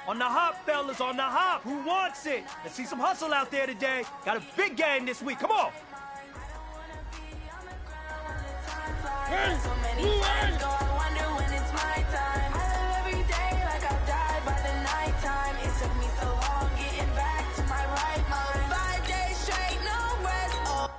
On the hop, fellas, on the hop. Who wants it? Let's see some hustle out there today. Got a big game this week. Come on. Hey, so many friends go, I wonder when it's my time. I live every day like I'll die by the nighttime. It took me so long getting back to my right mind. 5 days straight, no rest. Oh.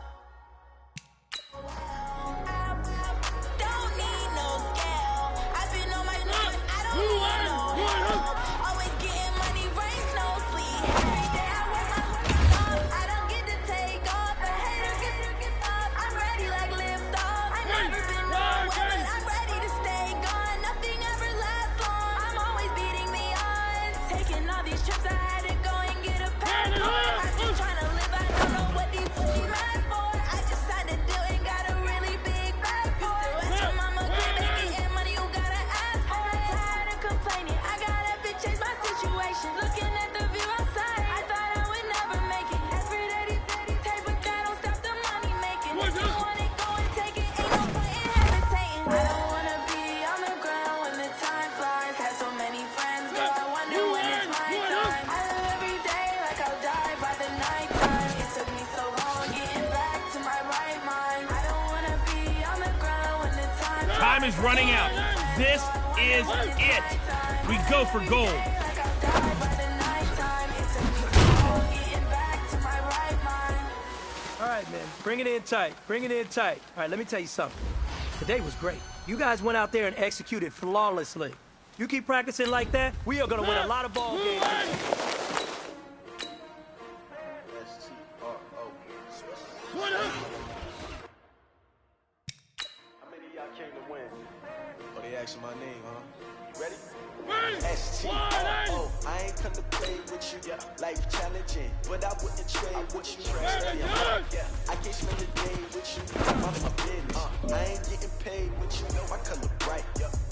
Don't need no scale. I've been on my knees, I don't need no help. Always getting money, rains, no sleep. Every day I work my life off. I don't get to take off. The haters get to get off. I'm ready like lift off. I never been nowhere, but I'm ready to stay gone. Nothing ever lasts long. I'm always beating the odds. Taking all these trips, I had to go and get a passport. I've been trying to live, I don't know what these pussies mad for. I just signed a deal and got a really big bag for it. Let your mama get back getting money, you gotta ask for it. Tired of complaining, I gotta bitch change my situation. Looking at the view outside, I thought I would never make it. Every day these petty take, but that don't stop the money making. If you want it, go and take it, ain't no point in hesitating. I don't wanna be on the ground when the time flies. Had so many friends, girl, I wonder when it's my time. I live every day like I'll die by the nighttime. It took me so long getting back to my right mind. I don't wanna be on the ground when the time flies. Time is running out. This is it. We go for gold. Like I'll die by the nighttime. It took me so long getting back to my right mind. All right, man. Bring it in tight. Bring it in tight. All right, let me tell you something. Today was great. You guys went out there and executed flawlessly. You keep practicing like that, we are going to win a lot of ball games. What up? How many of y'all came to win? Oh, they asking my name, huh? You ready? S-T-O-O. I ain't come to play with you. Life challenging, but I wouldn't trade with you. I can't spend a day with you. I'm my business. I ain't getting paid with you. Know my color bright.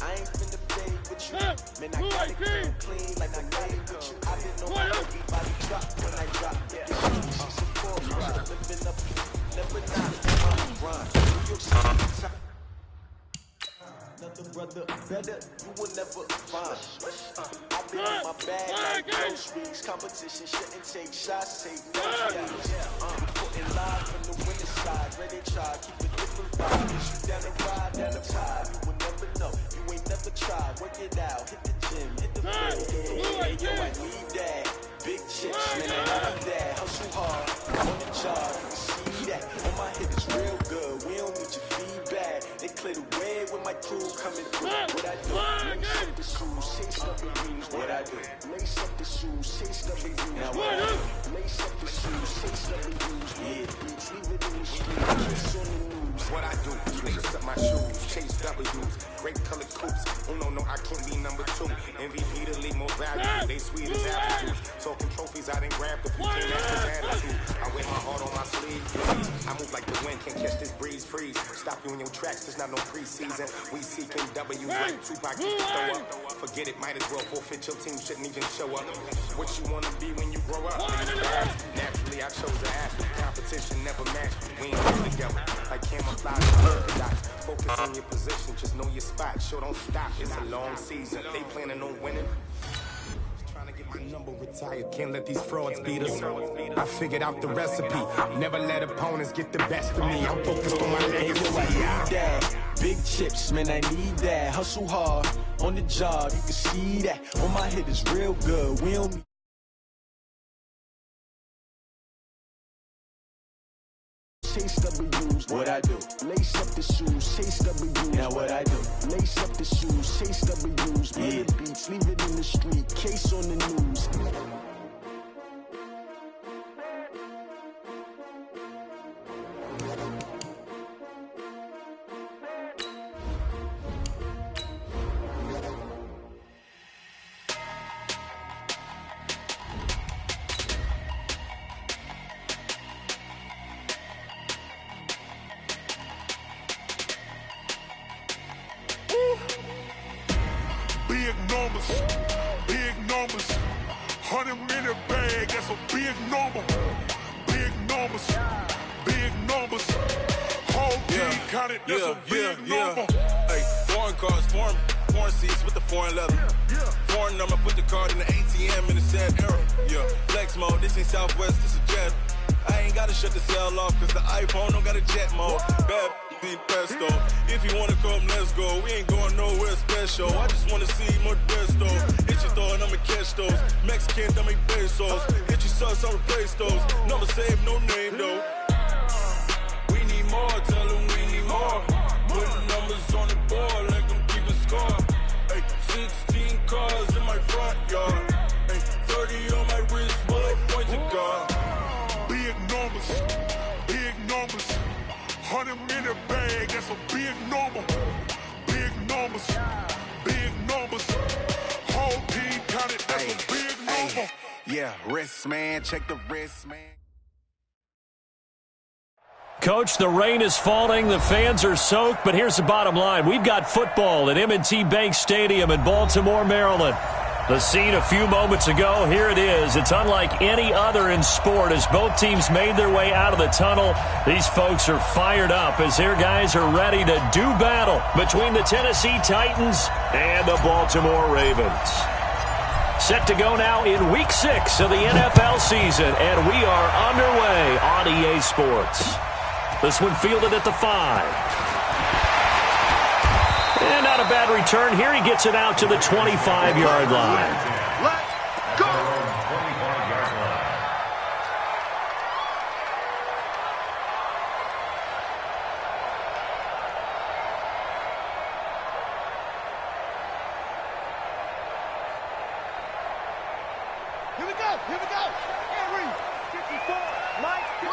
I ain't finna fade with you. Man, I got it clean like I made with you. I've been on everybody drop when I drop. She's a poor ride. Living up, never not on my grind. New York City. Another brother better, you will never find. I've been in my bag like groceries. Competition shouldn't take shots, take no shots. Putting live from the winning side, ready to try, keep a different vibe. You down the ride, down the tide, you will never know. You ain't never tried, work it out, hit the gym, hit the field. Hey yo, I need that. Big chips, man, I need that. Hustle hard, on the job, you can see that. On my hit is real good, we don't need your feedback. They clear the way with my crew coming through. What I do, lace up the shoes, chase up the rings. What I do, lace up the shoes, chase up the rings. Now what I do, lace up the shoes, chase up the rings. Yeah, beats, leave it in the street, kiss on the news. What I do, lace up my shoes, chase W's, great colored coops. Oh no, I can't be number 2. MVP to leave more value, they sweet as apple juice. Talking trophies, I didn't grab the few came after attitude. I wear my heart on my sleeve, I move like the wind, can't catch this breeze, freeze. Stop you in your tracks, there's not no preseason. We seeking W's like Tupac used to throw up. Forget it, might as well forfeit, your team shouldn't even show up. What you wanna be when you grow up? Naturally, I chose the athlete. Competition never matched. We ain't here together. Like camouflage and polka dots. Focus on your position, just know your spot. Sure, don't stop, it's a long season. They planning on winning. Trying to get my number retired. Can't let these frauds beat us. I figured out the recipe. Never let opponents get the best of me. I'm focused on my legacy. I need that. Big chips, man, I need that. Hustle hard, on the job, you can see that. On my hit is real good, we don't chase W's. What I do, lace up the shoes, chase W's. Now what I do, lace up the shoes, chase W's. Yeah, beats, leave it in the street, case on the news. Big numbers, 100-minute bag, that's a big number. Big numbers, whole team counted, that's a big number. Hey, foreign cars, foreign. porn seats with the foreign leather. Foreign number, put the card in the ATM in the sad era. Yeah, flex mode, this ain't Southwest, this is Jet. I ain't gotta shut the cell off, cause the iPhone don't got a jet mode. Bad be pesto. If you wanna come, let's go. We ain't going nowhere special. I just wanna see more desto. Hit your throw and I'ma catch those. Mexican, dummy pesos. Hit your sauce, I'll replace those. Number save, no name though. We need more, tell them we need more. Putting numbers on the board, like them keeping score. Ay, 16 cars in my front yard. Ay, 30 on my wrist, bullet point to God. Big numbers, big numbers. 100 minute bag, that's a big number. Big numbers, big numbers. Whole team counted, that's a big number. Yeah, wrist man, check the wrist man. Coach, the rain is falling, the fans are soaked, but here's the bottom line. We've got football at M&T Bank Stadium in Baltimore, Maryland. The scene a few moments ago, here it is. It's unlike any other in sport as both teams made their way out of the tunnel. These folks are fired up as their guys are ready to do battle between the Tennessee Titans and the Baltimore Ravens. Set to go now in Week 6 of the NFL season, and we are underway on EA Sports. This one fielded at the 5. And not a bad return here. He gets it out to the 25-yard line. Let's go! Here we go, here we go. Henry, 54, Mike, go.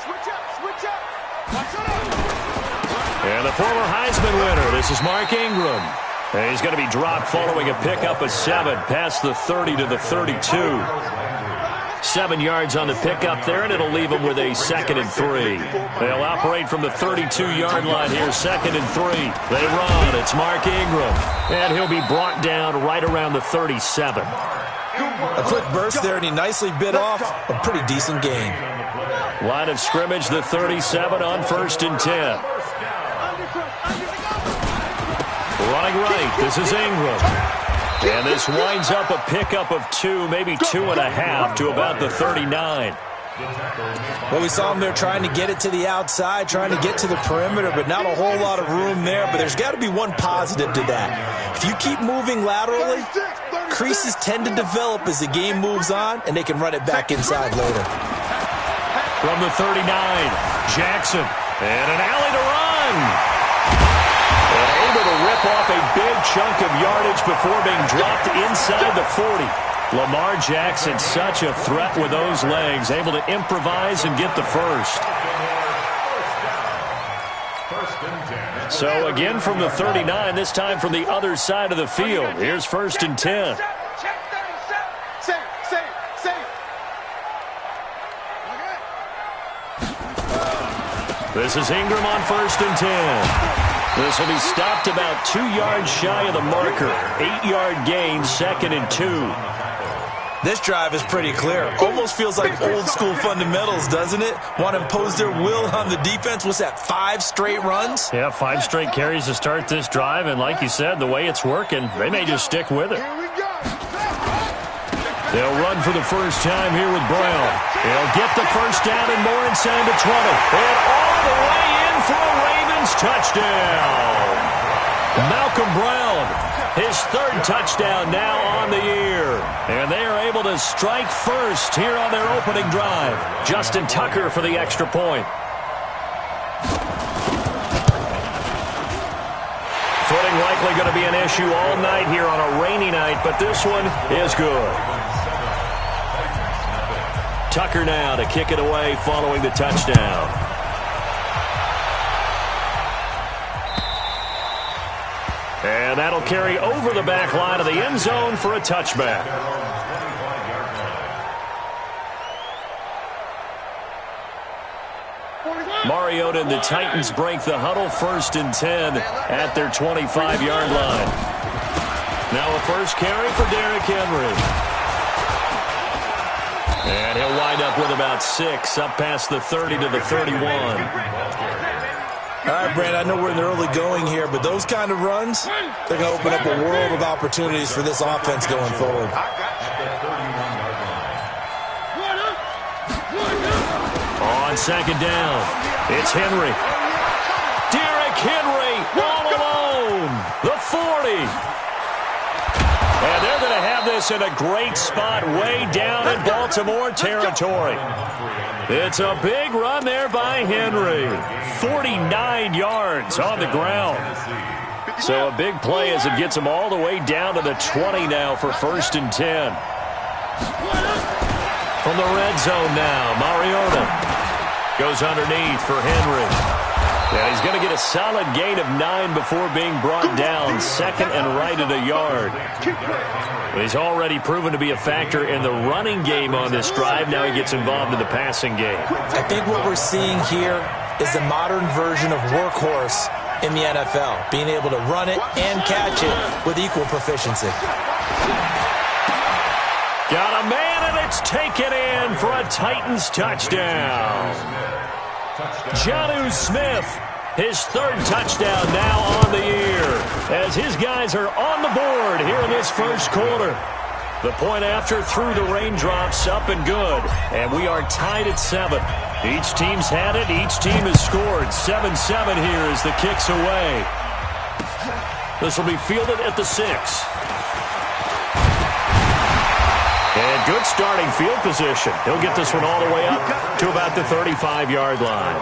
Switch up. Watch it up. And the former Heisman winner, this is Mark Ingram. And he's going to be dropped following a pickup of 7 past the 30 to the 32. 7 yards on the pickup there, and it'll leave him with a 2nd and 3. They'll operate from the 32-yard line here, 2nd and 3. They run. It's Mark Ingram. And he'll be brought down right around the 37. A quick burst there, and he nicely bit off a pretty decent gain. Line of scrimmage, the 37 on 1st and 10. Running right, this is Ingram. And this winds up a pickup of 2, maybe 2.5 to about the 39. Well, we saw him there trying to get it to the outside, trying to get to the perimeter, but not a whole lot of room there. But there's got to be one positive to that. If you keep moving laterally, creases tend to develop as the game moves on, and they can run it back inside later. From the 39, Jackson, and an alley to run. And able to rip off a big chunk of yardage before being dropped inside the 40. Lamar Jackson, such a threat with those legs, able to improvise and get the first. So again from the 39, this time from the other side of the field. Here's 1st and 10. This is Ingram on 1st and 10. This will be stopped about 2 yards shy of the marker. 8-yard gain, 2nd and 2. This drive is pretty clear. Almost feels like old school fundamentals, doesn't it? Want to impose their will on the defense. What's that, 5 straight runs? Yeah, 5 straight carries to start this drive. And like you said, the way it's working, they may just stick with it. They'll run for the first time here with Brown. They'll get the first down and more inside the 20. And all the way in for a Ravens touchdown. Malcolm Brown, his 3rd touchdown now on the year. And they are able to strike first here on their opening drive. Justin Tucker for the extra point. Footing likely going to be an issue all night here on a rainy night, but this one is good. Tucker now to kick it away following the touchdown. And that'll carry over the back line of the end zone for a touchback. Mariota and the Titans break the huddle, 1st and 10 at their 25-yard line. Now a first carry for Derrick Henry. And he'll wind up with about 6 up past the 30 to the 31. All right, Brand, I know we're in the early going here, but those kind of runs, they're going to open up a world of opportunities for this offense going forward. On second down, it's Henry. Derrick Henry all alone. The 40. And they're going to have this in a great spot way down in Baltimore territory. It's a big run there by Henry. 49 yards on the ground. So a big play as it gets him all the way down to the 20 now for 1st and 10. From the red zone now, Mariota goes underneath for Henry. And he's going to get a solid gain of 9 before being brought down. Second and right at a yard. He's already proven to be a factor in the running game on this drive. Now he gets involved in the passing game. I think what we're seeing here is the modern version of workhorse in the NFL, being able to run it and catch it with equal proficiency. Got a man, and it's taken in for a Titans touchdown. Jonnu Smith, his 3rd touchdown now on the year, as his guys are on the board here in this first quarter. The point after through the raindrops, up and good, and we are tied at 7. Each team's had it, each team has scored. 7-7 here as the kick's away. This will be fielded at the 6. And good starting field position. He'll get this one all the way up to about the 35-yard line.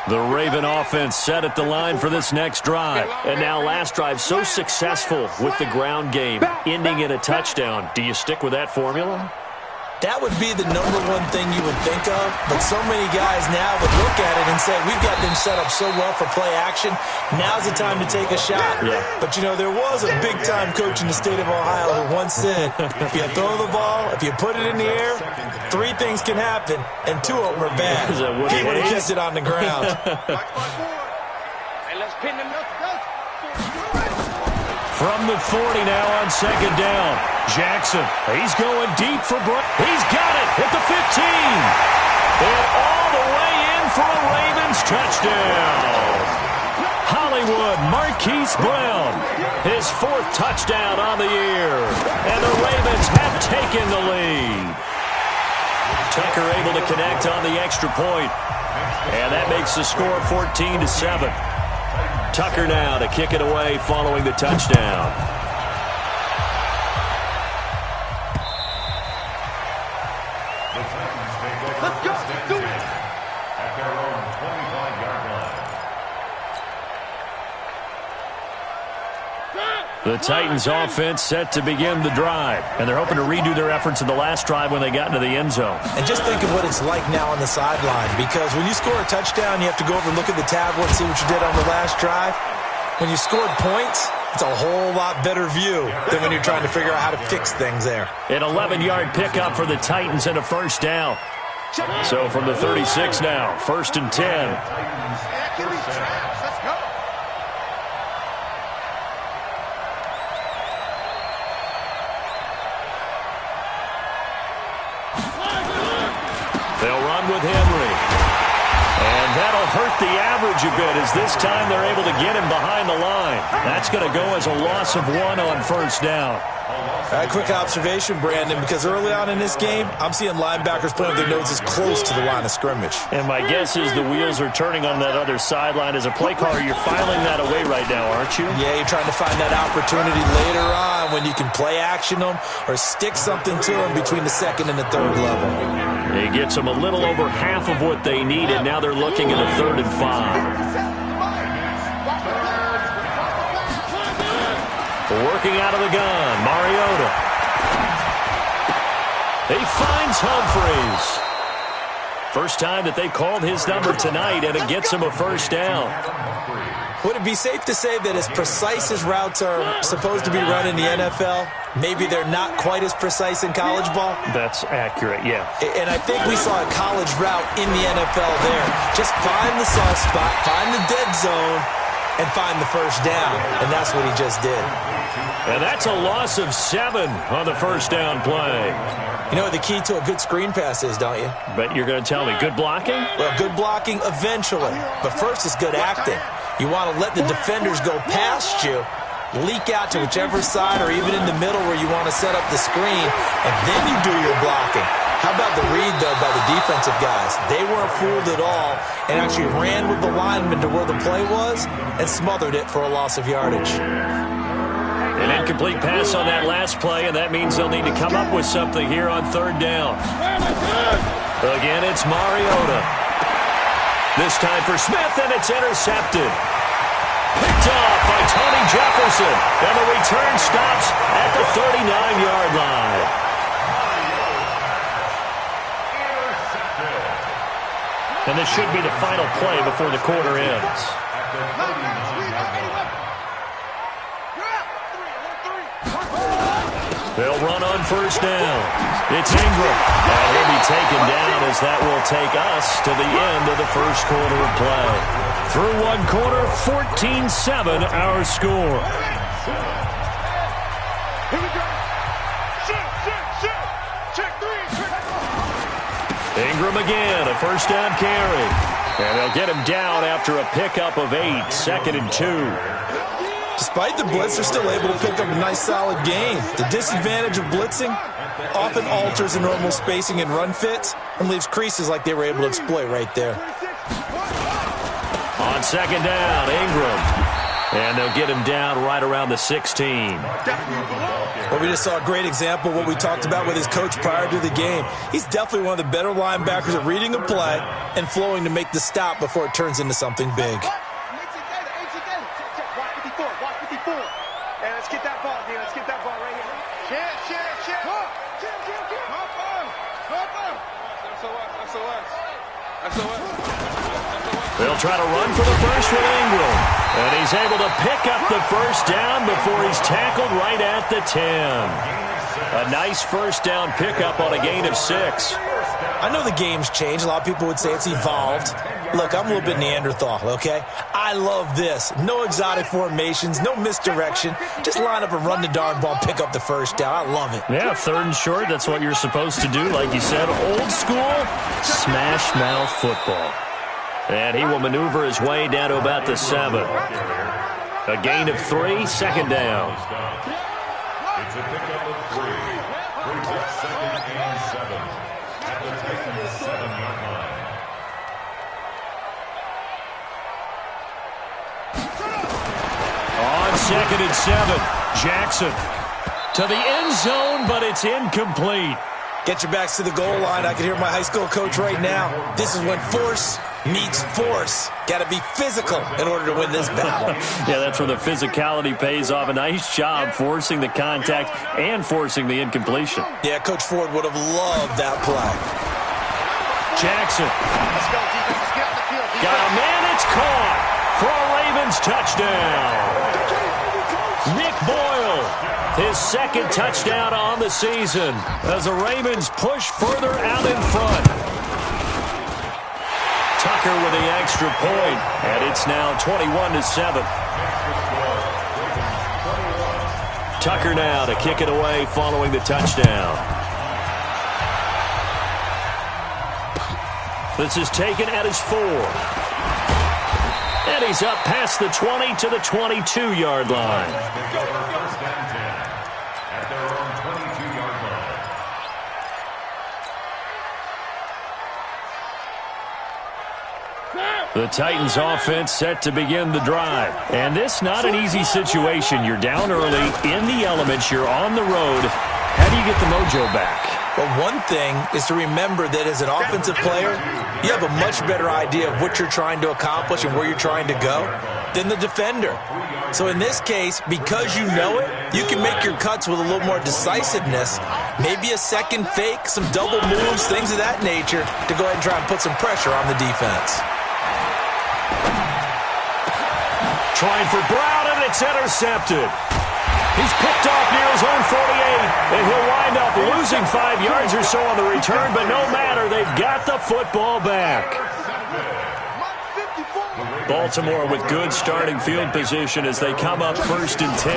The Raven offense set at the line for this next drive. And now last drive so successful with the ground game, ending in a touchdown. Do you stick with that formula? That would be the number one thing you would think of, but so many guys now would look at it and say, we've got them set up so well for play action, now's the time to take a shot. Yeah. But, you know, there was a big-time coach in the state of Ohio who once said, if you throw the ball, if you put it in the air, 3 things can happen, and 2 of them are bad. He would have kissed it on the ground. Hey, let's pin them. From the 40 now on second down. Jackson, he's going deep for Brown. He's got it at the 15. And all the way in for a Ravens touchdown. Hollywood Marquise Brown, his 4th touchdown on the year. And the Ravens have taken the lead. Tucker able to connect on the extra point. And that makes the score 14-7. Tucker now to kick it away following the touchdown. Let's go. Do it. At their own 25-yard line. The Titans offense set to begin the drive, and they're hoping to redo their efforts in the last drive when they got into the end zone. And just think of what it's like now on the sideline, because when you score a touchdown, you have to go over and look at the tablet and see what you did on the last drive. When you scored points, it's a whole lot better view than when you're trying to figure out how to fix things there. An 11-yard pickup for the Titans and a first down. So from the 36 now, 1st and 10. Let's go. They'll run with Henry. And that'll hurt the average a bit as this time they're able to get him behind the line. That's going to go as a loss of 1 on first down. Quick observation, Brandon, because early on in this game, I'm seeing linebackers playing with their noses close to the line of scrimmage. And my guess is the wheels are turning on that other sideline. As a play caller, you're filing that away right now, aren't you? Yeah, you're trying to find that opportunity later on when you can play action them or stick something to them between the 2nd and the 3rd level. He gets them a little over half of what they needed. Now they're looking at a 3rd and 5. Working out of the gun, Mariota. He finds Humphreys. First time that they called his number tonight, and it gets him a first down. Would it be safe to say that as precise as routes are supposed to be run in the NFL, maybe they're not quite as precise in college ball? That's accurate, yeah. And I think we saw a college route in the NFL there. Just find the soft spot, find the dead zone, and find the first down. And that's what he just did. And that's a loss of 7 on the first down play. You know what the key to a good screen pass is, don't you? But you're going to tell me, good blocking? Well, good blocking eventually. But first is good acting. You want to let the defenders go past you, leak out to whichever side or even in the middle where you want to set up the screen, and then you do your blocking. How about the read, though, by the defensive guys? They weren't fooled at all and actually ran with the lineman to where the play was and smothered it for a loss of yardage. An incomplete pass on that last play, and that means they'll need to come up with something here on third down. Again, it's Mariota. This time for Smith, and it's intercepted. Picked off by Tony Jefferson, and the return stops at the 39-yard line. And this should be the final play before the quarter ends. They'll run on first down. It's Ingram. And he'll be taken down as that will take us to the end of the first quarter of play. Through one quarter, 14-7 our score. Here we go. Shoot. Check three. Ingram again, a first down carry. And they'll get him down after a pickup of 8, 2nd and 2. Despite the blitz, they're still able to pick up a nice, solid gain. The disadvantage of blitzing often alters the normal spacing and run fits and leaves creases like they were able to exploit right there. On second down, Ingram. And they'll get him down right around the 16. Well, we just saw a great example of what we talked about with his coach prior to the game. He's definitely one of the better linebackers at reading a play and flowing to make the stop before it turns into something big. They'll try to run for the first with Ingram. And he's able to pick up the first down before he's tackled right at the 10. A nice first down pickup on a gain of 6. I know the game's changed. A lot of people would say it's evolved. Look, I'm a little bit Neanderthal, okay? I love this. No exotic formations, no misdirection. Just line up and run the darn ball, pick up the first down. I love it. Yeah, 3rd and short, that's what you're supposed to do. Like you said, old school, smash mouth football. And he will maneuver his way down to about the 7. A gain of 3, 2nd down. It's a pickup of 3. Brings up 2nd and 7. At the Titans' 7-yard line. On 2nd and 7, Jackson to the end zone, but it's incomplete. Get your backs to the goal line. I can hear my high school coach right now. This is when force meets force. Got to be physical in order to win this battle. Yeah, that's where the physicality pays off. A nice job forcing the contact and forcing the incompletion. Yeah, Coach Ford would have loved that play. Jackson. Got a man, it's caught for a Ravens touchdown. Nick Boyle, his 2nd touchdown on the season as the Ravens push further out in front. Tucker with the extra point, and it's now 21-7. Tucker now to kick it away following the touchdown. This is taken at his 4. And he's up past the 20 to the 22-yard line. First down 10 at their own 22-yard line. The Titans offense set to begin the drive. And this not an easy situation. You're down early, in the elements, you're on the road. How do you get the mojo back? Well, one thing is to remember that as an offensive player, you have a much better idea of what you're trying to accomplish and where you're trying to go than the defender. So in this case, because you know it, you can make your cuts with a little more decisiveness, maybe a second fake, some double moves, things of that nature, to go ahead and try and put some pressure on the defense. Trying for Brown, and it's intercepted. He's picked off near his own 48, and he'll wind up losing 5 yards or so on the return, but no matter, they've got the football back. The Baltimore with good starting field position as they come up 1st and 10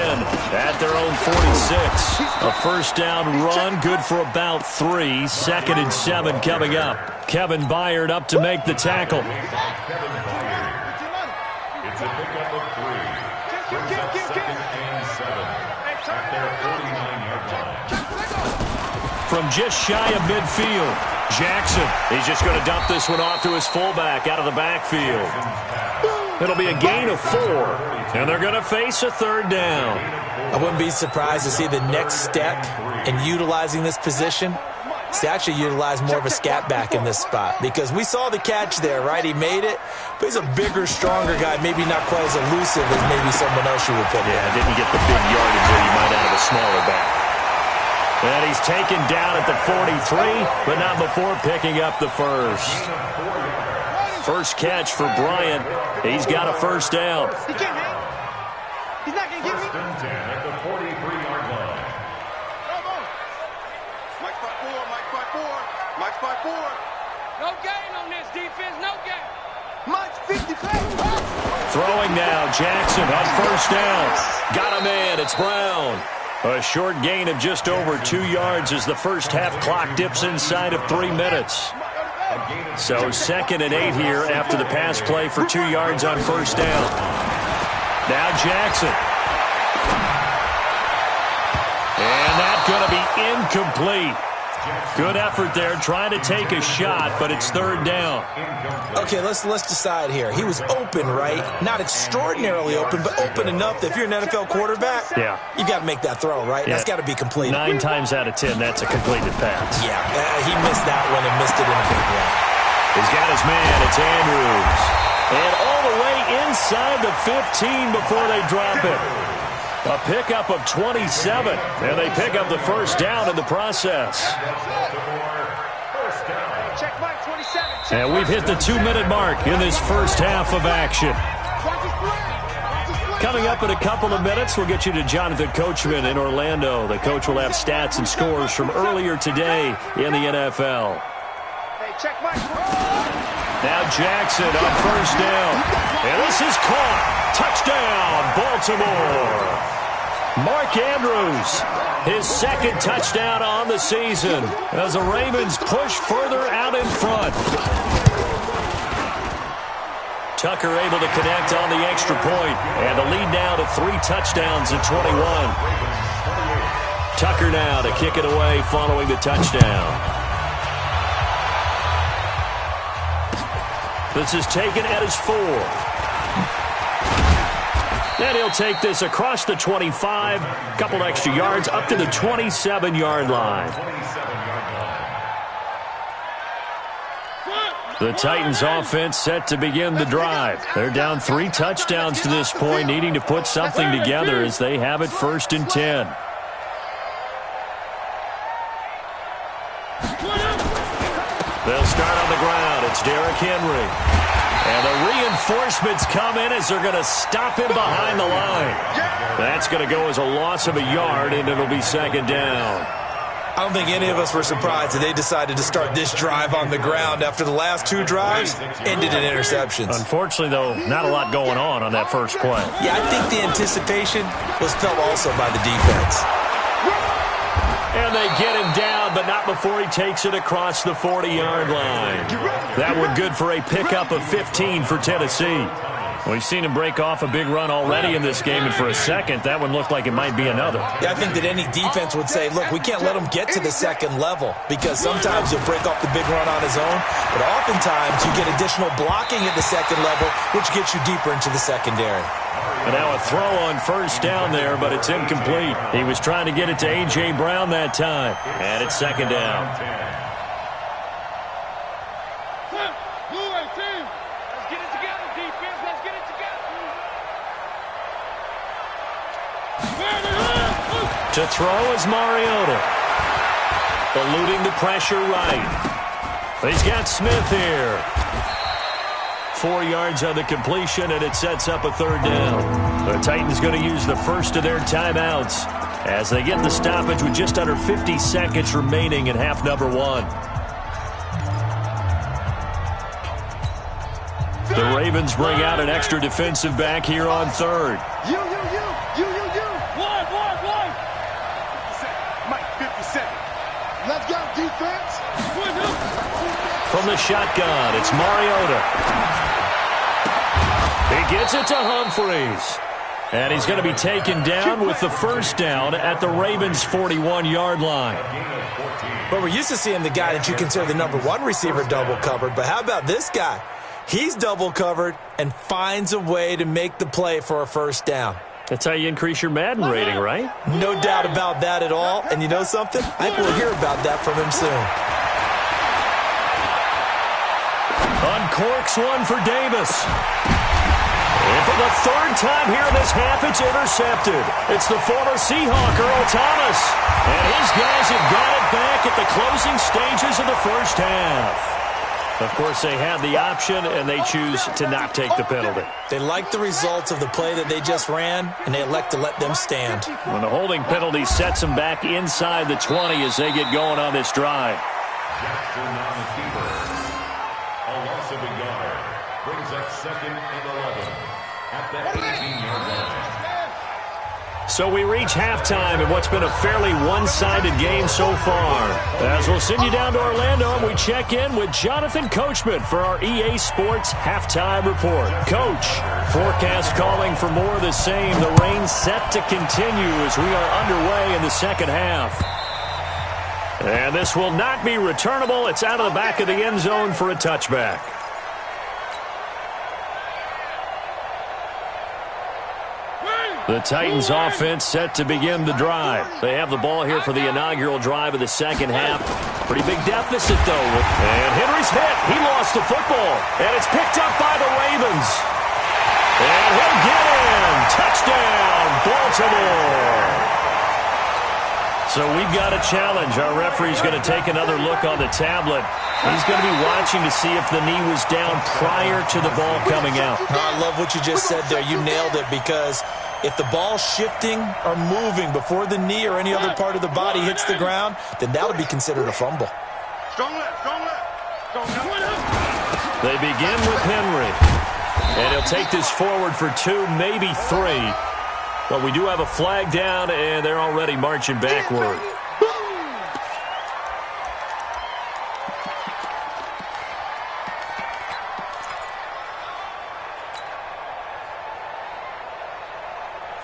at their own 46. A first down run, good for about 3. 2nd and 7 coming up. Kevin Byard up to make the tackle. It's a pickup of 3. Brings up 2nd and 7 at their 49-yard line. From just shy of midfield, Jackson. He's just going to dump this one off to his fullback out of the backfield. It'll be a gain of 4, and they're going to face a 3rd down. I wouldn't be surprised to see the next step in utilizing this position. To actually utilize more of a scat back in this spot, because we saw the catch there, right? He made it, but he's a bigger, stronger guy, maybe not quite as elusive as maybe someone else you would put in. Didn't get the big yardage there you might out of a smaller back. And he's taken down at the 43, but not before picking up the first. First catch for Bryant. He's got a first down. He can't hang. He's not going to get me. 1st and 10 at the 43-yard line. Mike 5-4, Mike 5-4, Mike 5-4. No gain on this defense, no gain. Mike's 55. Throwing now, Jackson on first down. Got him in, it's Brown. A short gain of just over 2 yards as the first half clock dips inside of 3 minutes. So 2nd and 8 here after the pass play for 2 yards on first down. Now Jackson. And that's going to be incomplete. Good effort there, trying to take a shot, but it's 3rd down. Okay, let's decide here. He was open, right? Not extraordinarily open, but open enough that if you're an NFL quarterback, you got to make that throw, right? That's got to be completed. 9 times out of 10, that's a completed pass. Yeah, he missed that one and missed it in a big way. He's got his man, it's Andrews. And all the way inside the 15 before they drop it. A pickup of 27, and they pick up the first down in the process. Check Mike 27. And we've hit the 2-minute mark in this first half of action. Coming up in a couple of minutes, we'll get you to Jonathan Coachman in Orlando. The coach will have stats and scores from earlier today in the NFL. Hey, check Mike. Now Jackson on first down. And this is caught. Touchdown, Baltimore. Mark Andrews, his 2nd touchdown on the season as the Ravens push further out in front. Tucker able to connect on the extra point, and the lead now to 3 touchdowns at 21. Tucker now to kick it away following the touchdown. This is taken at his 4. And he'll take this across the 25, couple extra yards, up to the 27-yard line. The Titans offense set to begin the drive. They're down 3 touchdowns to this point, needing to put something together as they have it 1st and 10. They'll start on the ground. It's Derrick Henry. And the reinforcements come in as they're going to stop him behind the line. That's going to go as a loss of a yard, and it'll be 2nd down. I don't think any of us were surprised that they decided to start this drive on the ground after the last 2 drives ended in interceptions. Unfortunately, though, not a lot going on that first play. Yeah, I think the anticipation was felt also by the defense. And they get him down, but not before he takes it across the 40-yard line. That one good for a pickup of 15 for Tennessee. We've seen him break off a big run already in this game, and for a second, that one looked like it might be another. Yeah, I think that any defense would say, look, we can't let him get to the 2nd level, because sometimes he'll break off the big run on his own, but oftentimes you get additional blocking at the 2nd level, which gets you deeper into the secondary. And now a throw on first down there, but it's incomplete. He was trying to get it to A.J. Brown that time, and it's 2nd down. Let's get it together, defense. Let's get it together. To throw is Mariota. Eluding the pressure right. He's got Smith here. 4 yards on the completion, and it sets up a 3rd down. The Titans going to use the first of their timeouts as they get the stoppage with just under 50 seconds remaining in half number 1. The Ravens bring out an extra defensive back here on third. You. One. Mike, 57. Let's go, defense. From the shotgun, it's Mariota. He gets it to Humphreys. And he's going to be taken down with the first down at the Ravens' 41-yard line. But we're used to seeing the guy that you consider the number one receiver double covered. But how about this guy? He's double covered and finds a way to make the play for a first down. That's how you increase your Madden rating, right? No doubt about that at all. And you know something? I think we'll hear about that from him soon. Uncorks one for Davis. And for the third time here in this half, it's intercepted. It's the former Seahawk, Earl Thomas. And his guys have got it back at the closing stages of the first half. Of course, they have the option, and they choose to not take the penalty. They like the results of the play that they just ran, and they elect to let them stand. When the holding penalty sets them back inside the 20 as they get going on this drive. Jackson on the keeper. A loss of a yard. Brings up 2nd and 11 at the 18-yard line. So we reach halftime in what's been a fairly one-sided game so far. As we'll send you down to Orlando, and we check in with Jonathan Coachman for our EA Sports Halftime Report. Coach, forecast calling for more of the same. The rain set to continue as we are underway in the second half. And this will not be returnable. It's out of the back of the end zone for a touchback. The Titans offense set to begin the drive. They have the ball here for the inaugural drive of the second half. Pretty big deficit, though. And Henry's hit. He lost the football. And it's picked up by the Ravens. And he'll get in. Touchdown, Baltimore. So we've got a challenge. Our referee's going to take another look on the tablet. He's going to be watching to see if the knee was down prior to the ball coming out. I love what you just said there. You nailed it, because if the ball's shifting or moving before the knee or any other part of the body hits the ground, then that would be considered a fumble. Strong left. They begin with Henry. And he'll take this forward for 2, maybe 3. But we do have a flag down, and they're already marching backward.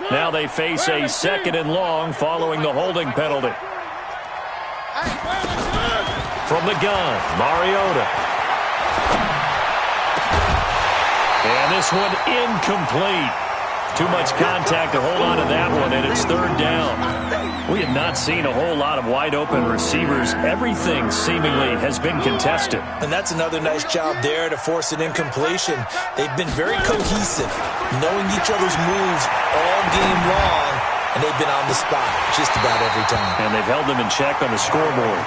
Now they face a 2nd and long following the holding penalty. From the gun, Mariota. And this one incomplete. Too much contact to hold on to that one, and it's 3rd down. We have not seen a whole lot of wide-open receivers. Everything seemingly has been contested. And that's another nice job there to force an incompletion. They've been very cohesive, knowing each other's moves all game long, and they've been on the spot just about every time. And they've held them in check on the scoreboard.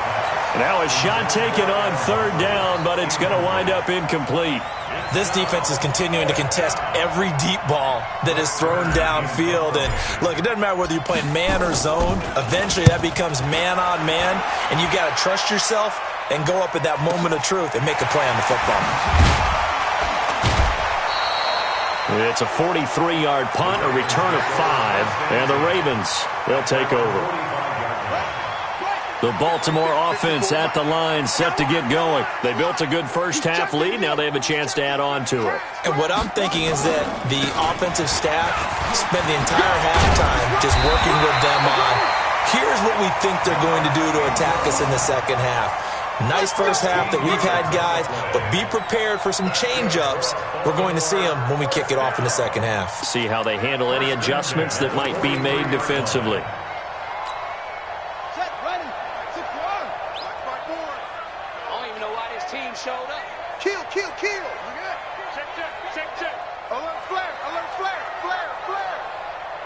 And now a shot taken on 3rd down, but it's going to wind up incomplete. This defense is continuing to contest every deep ball that is thrown downfield. And look, it doesn't matter whether you're playing man or zone. Eventually that becomes man on man, and you got to trust yourself and go up at that moment of truth and make a play on the football. It's a 43-yard punt, a return of 5, and the Ravens, they'll take over. The Baltimore offense at the line, set to get going. They built a good first-half lead. Now they have a chance to add on to it. And what I'm thinking is that the offensive staff spent the entire halftime just working with them on, here's what we think they're going to do to attack us in the second half. Nice first half that we've had, guys, but be prepared for some change-ups. We're going to see them when we kick it off in the second half. See how they handle any adjustments that might be made defensively. Kill. Check. Alert flare.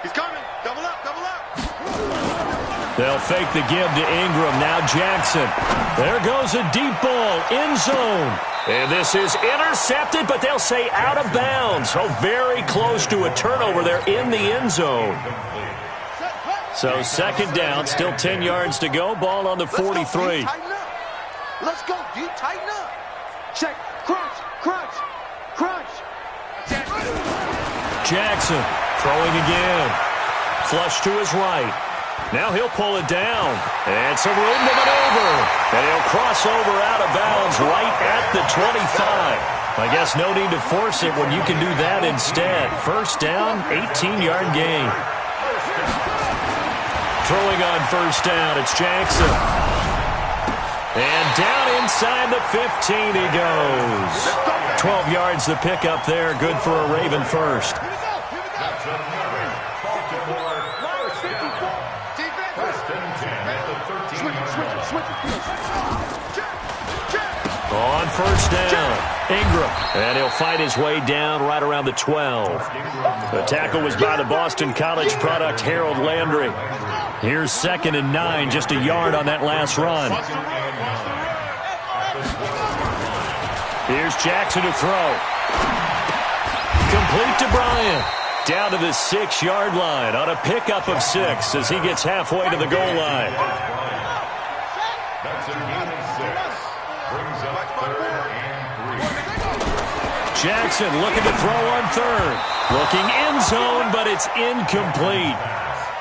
He's coming. Double up. They'll fake the give to Ingram. Now Jackson. There goes a deep ball. End zone. And this is intercepted, but they'll say out of bounds. So very close to a turnover there in the end zone. So 2nd down, still 10 yards to go. Ball on the 43. Let's go, D. Tighten up. Check. Crunch. Crunch. Jackson throwing again. Flush to his right. Now he'll pull it down. And some room to maneuver. And he'll cross over out of bounds right at the 25. I guess no need to force it when you can do that instead. First down, 18-yard gain. Throwing on first down, it's Jackson. And down inside the 15 he goes. 12 yards the pickup there. Good for a Raven first. On first down, Ingram. And he'll fight his way down right around the 12. The tackle was by the Boston College product, Harold Landry. Here's 2nd and 9, just a yard on that last run. Here's Jackson to throw. Complete to Bryant. Down to the 6-yard line on a pickup of 6 as he gets halfway to the goal line. That's a gain of 6. Brings up 3rd and 3. Jackson looking to throw on 3rd. Looking end zone, but it's incomplete.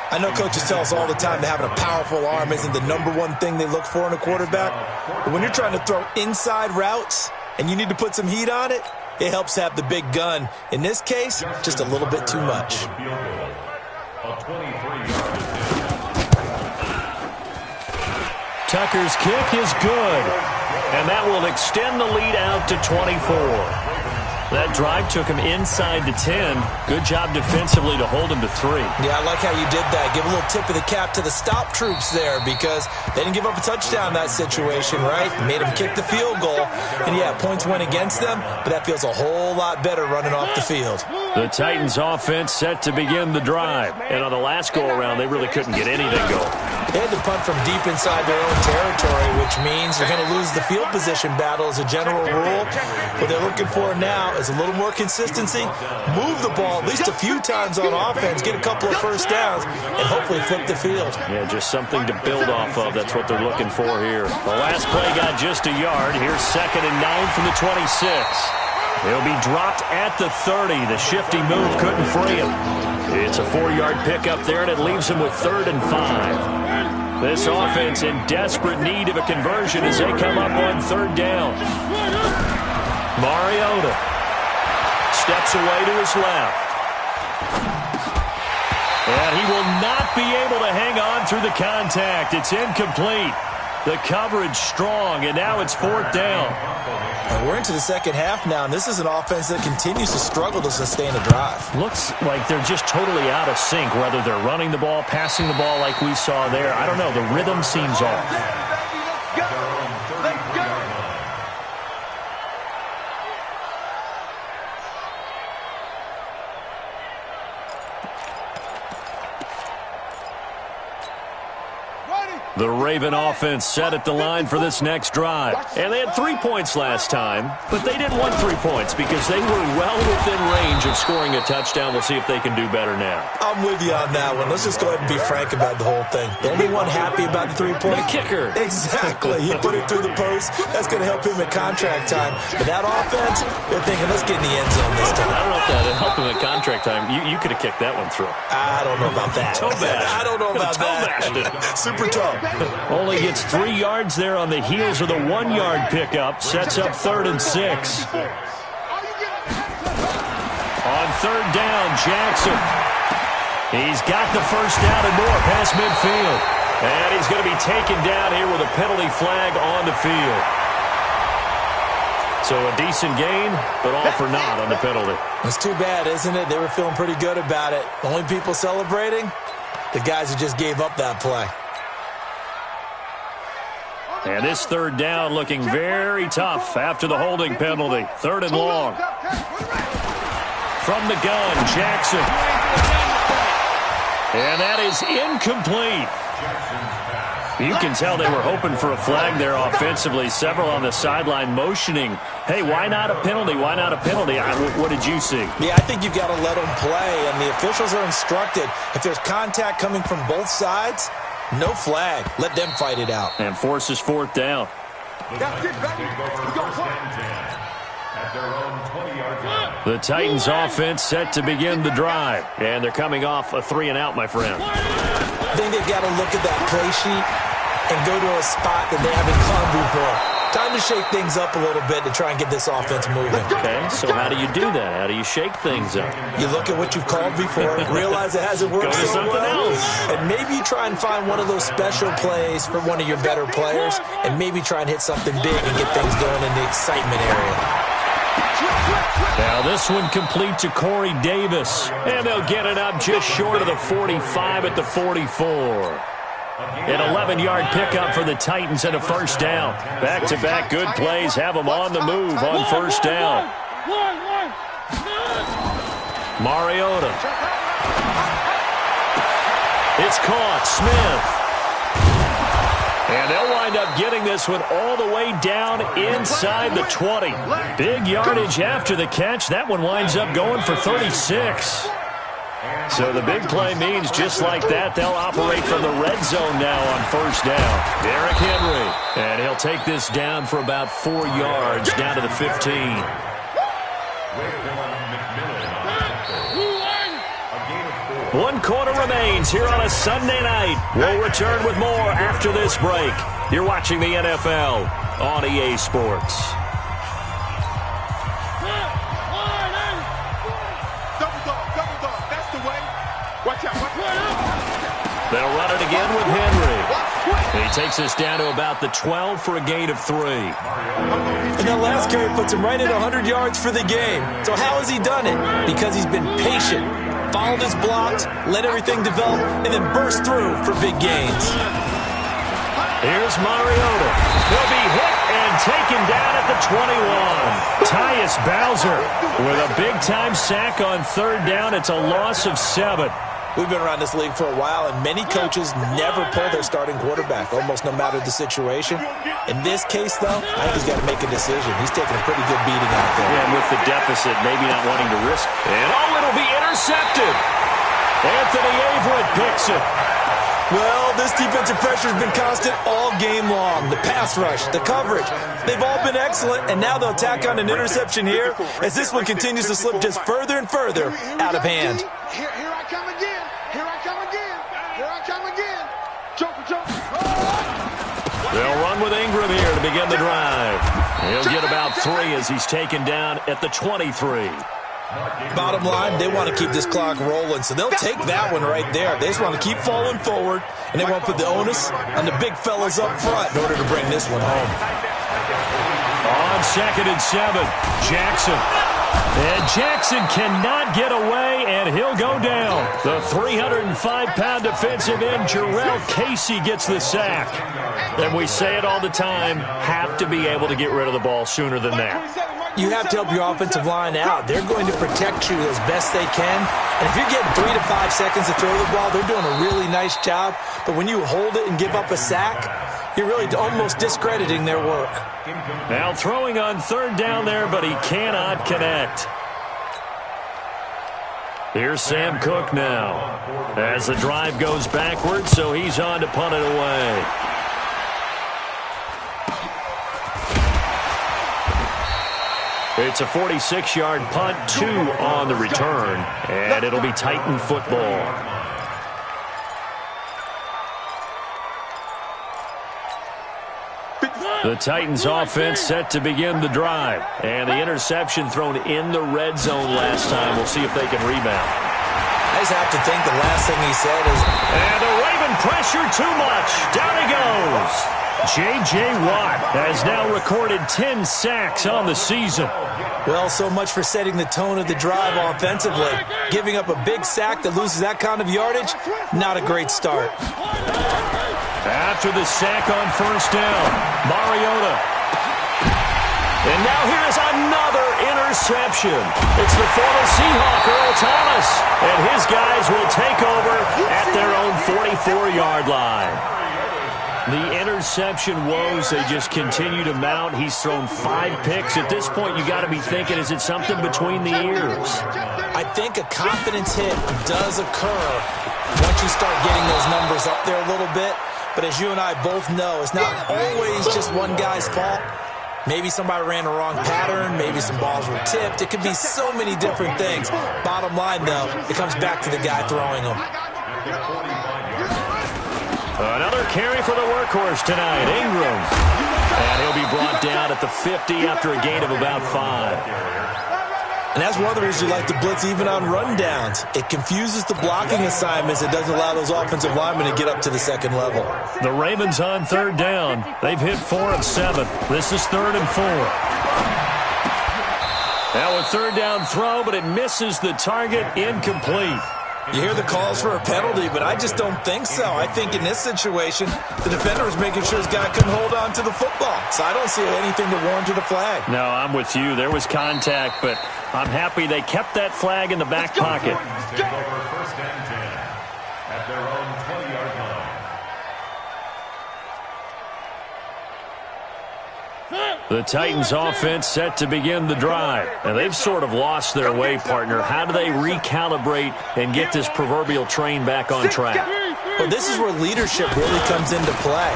I know coaches tell us all the time that having a powerful arm isn't the #1 thing they look for in a quarterback. But when you're trying to throw inside routes and you need to put some heat on it, it helps to have the big gun. In this case, just a little bit too much. Tucker's kick is good, and that will extend the lead out to 24. That drive took him inside the 10. Good job defensively to hold him to 3. Yeah, I like how you did that. Give a little tip of the cap to the stop troops there because they didn't give up a touchdown in that situation, right? Made them kick the field goal. And, yeah, points went against them, but that feels a whole lot better running off the field. The Titans offense set to begin the drive. And on the last go-around, they really couldn't get anything going. They had to punt from deep inside their own territory, which means they're going to lose the field position battle as a general rule. What they're looking for now is a little more consistency, move the ball at least a few times on offense, get a couple of first downs, and hopefully flip the field. Yeah, just something to build off of. That's what they're looking for here. The last play got just a yard. Here's 2nd and 9 from the 26. He'll be dropped at the 30. The shifty move couldn't free him. It's a 4-yard pickup there, and it leaves him with 3rd and 5. This offense in desperate need of a conversion as they come up on 3rd down. Mariota steps away to his left. And he will not be able to hang on through the contact. It's incomplete. The coverage strong, and now it's 4th down. And we're into the second half now, and this is an offense that continues to struggle to sustain a drive. Looks like they're just totally out of sync, whether they're running the ball, passing the ball like we saw there. I don't know. The rhythm seems off. The Raven offense set at the line for this next drive. And they had 3 points last time, but they didn't want 3 points because they were well within range of scoring a touchdown. We'll see if they can do better now. I'm with you on that one. Let's just go ahead and be frank about the whole thing. The only one happy about the 3-point? The kicker. Exactly. He put it through the post. That's going to help him at contract time. But that offense, they're thinking, let's get in the end zone this time. I don't know if that would help him at contract time. You could have kicked that one through. I don't know about that. Toe bash. I don't know about that. Super toe. Only gets 3 yards there on the heels of the 1-yard pickup. Sets up 3rd and 6. On 3rd down, Jackson. He's got the first down and more past midfield. And he's going to be taken down here with a penalty flag on the field. So a decent gain, but all for naught on the penalty. It's too bad, isn't it? They were feeling pretty good about it. The only people celebrating, the guys who just gave up that play. And this 3rd down looking very tough after the holding penalty. 3rd and long. From the gun, Jackson. And that is incomplete. You can tell they were hoping for a flag there offensively. Several on the sideline motioning, hey, why not a penalty? Why not a penalty? What did you see? Yeah, I think you've got to let them play, and the officials are instructed. If there's contact coming from both sides, no flag. Let them fight it out. And forces 4th down. at their own 20-yard line. The Titans offense set to begin the drive. And they're coming off a 3-and-out, my friend. I think they've got to look at that play sheet and go to a spot that they haven't come before. Time to shake things up a little bit to try and get this offense moving. Okay, so how do you do that? How do you shake things up? You look at what you've called before, realize it hasn't worked Go to so something well, else. and maybe you try and find one of those special plays for one of your better players, and maybe try and hit something big and get things going in the excitement area. Now this one complete to Corey Davis, and they'll get it up just short of the 45 at the 44. An 11-yard pickup for the Titans and a first down. Back-to-back good plays have them on the move on first down. Mariota. It's caught. Smith. And they'll wind up getting this one all the way down inside the 20. Big yardage after the catch. That one winds up going for 36. So the big play means just like that, they'll operate from the red zone now on first down. Derrick Henry. And he'll take this down for about 4 yards down to the 15. One quarter remains here on a Sunday night. We'll return with more after this break. You're watching the NFL on EA Sports. They'll run it again with Henry. He takes us down to about the 12 for a gain of 3. And that last carry puts him right at 100 yards for the game. So how has he done it? Because he's been patient, followed his blocks, let everything develop, and then burst through for big gains. Here's Mariota. He'll be hit and taken down at the 21. Tyus Bowser with a big-time sack on third down. It's a loss of 7. We've been around this league for a while, and many coaches never pull their starting quarterback, almost no matter the situation. In this case, though, I think he's got to make a decision. He's taking a pretty good beating out there. Yeah, and with the deficit, maybe not wanting to risk. And, it'll be intercepted. Anthony Averett picks it. Well, this defensive pressure has been constant all game long. The pass rush, the coverage, they've all been excellent, and now they'll tack on an interception here as this one continues to slip just further and further out of hand. Here I come again. Here I come again. Here I come again. Joker. They'll run with Ingram here to begin the drive. He'll get about 3 as he's taken down at the 23. Bottom line, they want to keep this clock rolling, so they'll take that one right there. They just want to keep falling forward, and they want to put the onus on the big fellas up front in order to bring this one home. On 2nd and 7, Jackson. And Jackson cannot get away, and he'll go down. The 305-pound defensive end, Jarrell Casey, gets the sack. And we say it all the time, have to be able to get rid of the ball sooner than that. You have to help your offensive line out. They're going to protect you as best they can. And if you're getting 3 to 5 seconds to throw the ball, they're doing a really nice job. But when you hold it and give up a sack, you're really almost discrediting their work. Now throwing on third down there, but he cannot connect. Here's Sam Cook now. As the drive goes backwards, so he's on to punt it away. It's a 46-yard punt, 2 on the return, and it'll be Titan football. The Titans offense set to begin the drive, and the interception thrown in the red zone last time. We'll see if they can rebound. I just have to think the last thing he said is... And the Raven pressure too much. Down he goes. J.J. Watt has now recorded 10 sacks on the season. Well, so much for setting the tone of the drive offensively. Giving up a big sack that loses that kind of yardage, not a great start. After the sack on first down, Mariota. And now here's another interception. It's the former Seahawk, Earl Thomas. And his guys will take over at their own 44-yard line. The interception woes, they just continue to mount. He's thrown 5 picks. At this point, you got to be thinking, is it something between the ears? I think a confidence hit does occur once you start getting those numbers up there a little bit. But as you and I both know, it's not always just one guy's fault. Maybe somebody ran the wrong pattern. Maybe some balls were tipped. It could be so many different things. Bottom line, though, it comes back to the guy throwing them. Another carry for the workhorse tonight, Ingram. And he'll be brought down at the 50 after a gain of about 5. And that's one of the reasons you like to blitz even on rundowns. It confuses the blocking assignments. It doesn't allow those offensive linemen to get up to the second level. The Ravens on third down. They've hit 4 of 7. This is 3rd and 4. Now a third down throw, but it misses the target, incomplete. You hear the calls for a penalty, but I just don't think so. I think in this situation, the defender was making sure his guy couldn't hold on to the football. So I don't see anything to warrant a flag. No, I'm with you. There was contact, but I'm happy they kept that flag in the back pocket. Take over 1st and 10 at their own 20-yard line. The Titans offense set to begin the drive. And they've sort of lost their way, partner. How do they recalibrate and get this proverbial train back on track? Well, this is where leadership really comes into play.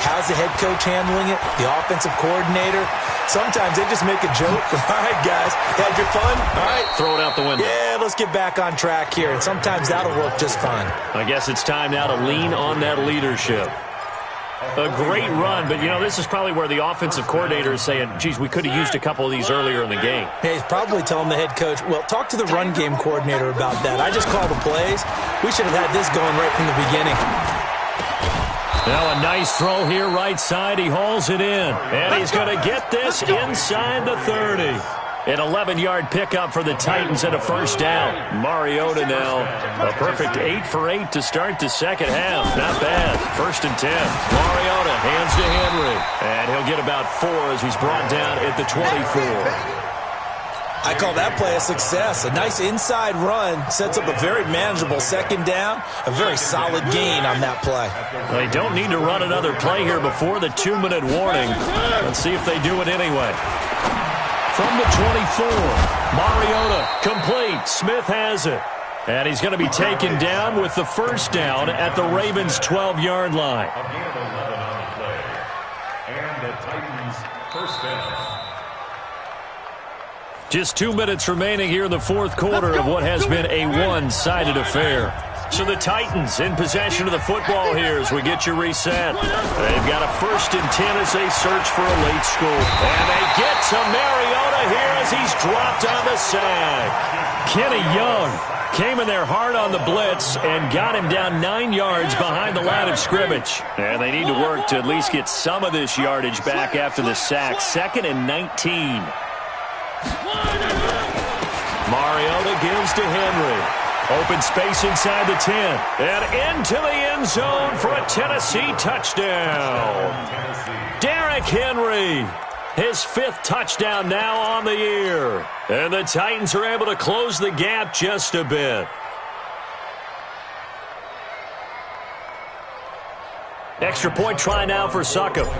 How's the head coach handling it? The offensive coordinator? Sometimes they just make a joke. All right, guys, had your fun? All right. Throw it out the window. Yeah, let's get back on track here. And sometimes that'll work just fine. I guess it's time now to lean on that leadership. A great run, but, you know, this is probably where the offensive coordinator is saying, geez, we could have used a couple of these earlier in the game. Hey, he's probably telling the head coach, well, talk to the run game coordinator about that. I just called the plays. We should have had this going right from the beginning. Now a nice throw here right side. He hauls it in, and he's going to get this inside the 30. An 11-yard pickup for the Titans and a first down. Mariota now a perfect 8 for 8 to start the second half. Not bad. 1st and 10. Mariota hands to Henry. And he'll get about 4 as he's brought down at the 24. I call that play a success. A nice inside run sets up a very manageable second down. A very solid gain on that play. They don't need to run another play here before the 2-minute warning. Let's see if they do it anyway. From the 24, Mariota complete. Smith has it. And he's going to be taken down with the first down at the Ravens' 12-yard line. A gain of 11 on the play. And the Titans' first down. Just 2 minutes remaining here in the fourth quarter of what has been a one-sided affair. So the Titans in possession of the football here as we get you reset. They've got a 1st and 10 as they search for a late score. And they get to Mariota here as he's dropped on the sack. Kenny Young came in there hard on the blitz and got him down 9 yards behind the line of scrimmage. And they need to work to at least get some of this yardage back after the sack. 2nd and 19. Mariota gives to Henry. Open space inside the 10. And into the end zone for a Tennessee touchdown. Derrick Henry, his 5th touchdown now on the year. And the Titans are able to close the gap just a bit. Extra point try now for Succop.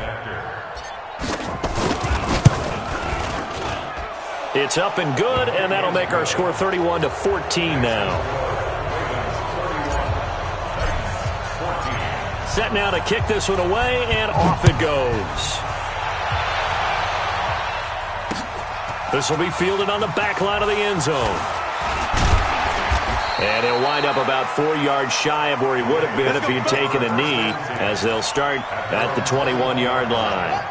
It's up and good, and that'll make our score 31-14 now. Set now to kick this one away, and off it goes. This will be fielded on the back line of the end zone. And he'll wind up about 4 yards shy of where he would have been if he had taken a knee, as they'll start at the 21-yard line.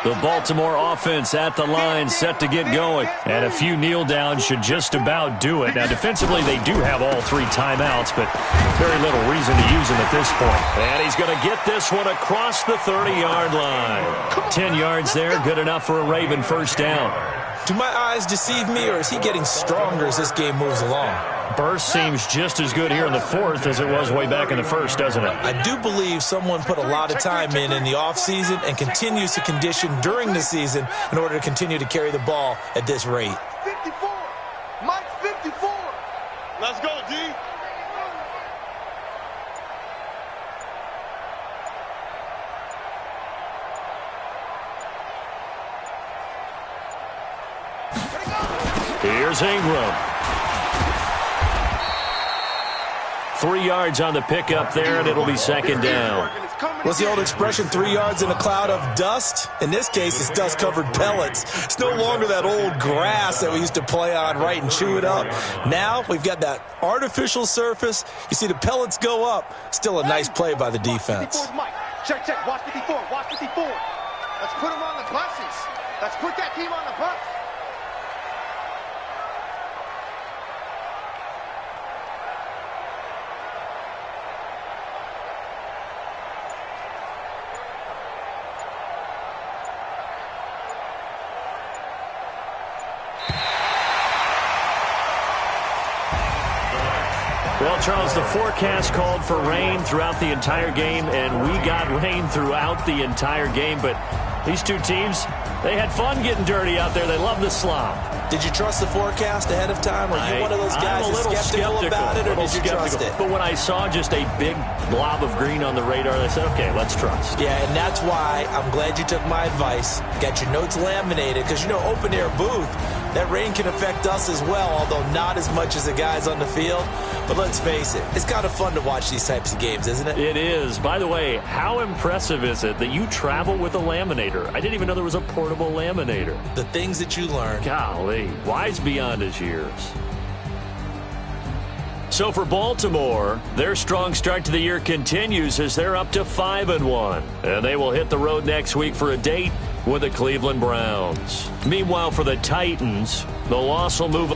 The Baltimore offense at the line set to get going. And a few kneel downs should just about do it. Now, defensively, they do have all 3 timeouts, but very little reason to use them at this point. And he's going to get this one across the 30-yard line. 10 yards there, good enough for a Raven first down. Do my eyes deceive me, or is he getting stronger as this game moves along? Burst seems just as good here in the 4th as it was way back in the 1st, doesn't it? I do believe someone put a lot of time in the offseason and continues to condition during the season in order to continue to carry the ball at this rate. 54. Mike 54. Let's go, D. Here's Ingram. 3 yards on the pickup there, and it'll be second down. What's the old expression, 3 yards in a cloud of dust? In this case, it's dust-covered pellets. It's no longer that old grass that we used to play on, right, and chew it up. Now we've got that artificial surface. You see the pellets go up. Still a nice play by the defense. Check, check. Watch 54. Watch 54. Let's put them on the buses. Let's put that team on the bus. Well, Charles, the forecast called for rain throughout the entire game, and we got rain throughout the entire game. But these two teams, they had fun getting dirty out there. They love the slop. Did you trust the forecast ahead of time? Are you one of those guys I'm a little skeptical about it, or did you trust it? But when I saw just a big blob of green on the radar, I said, okay, let's trust. Yeah, and that's why I'm glad you took my advice. Got your notes laminated, because, you know, open-air booth, that rain can affect us as well, although not as much as the guys on the field. But let's face it, it's kind of fun to watch these types of games, isn't it? It is. By the way, how impressive is it that you travel with a laminator? I didn't even know there was a portable laminator. The things that you learn. Golly, wise beyond his years. So for Baltimore, their strong start to the year continues as they're up to 5-1. And they will hit the road next week for a date with the Cleveland Browns. Meanwhile, for the Titans, the loss will move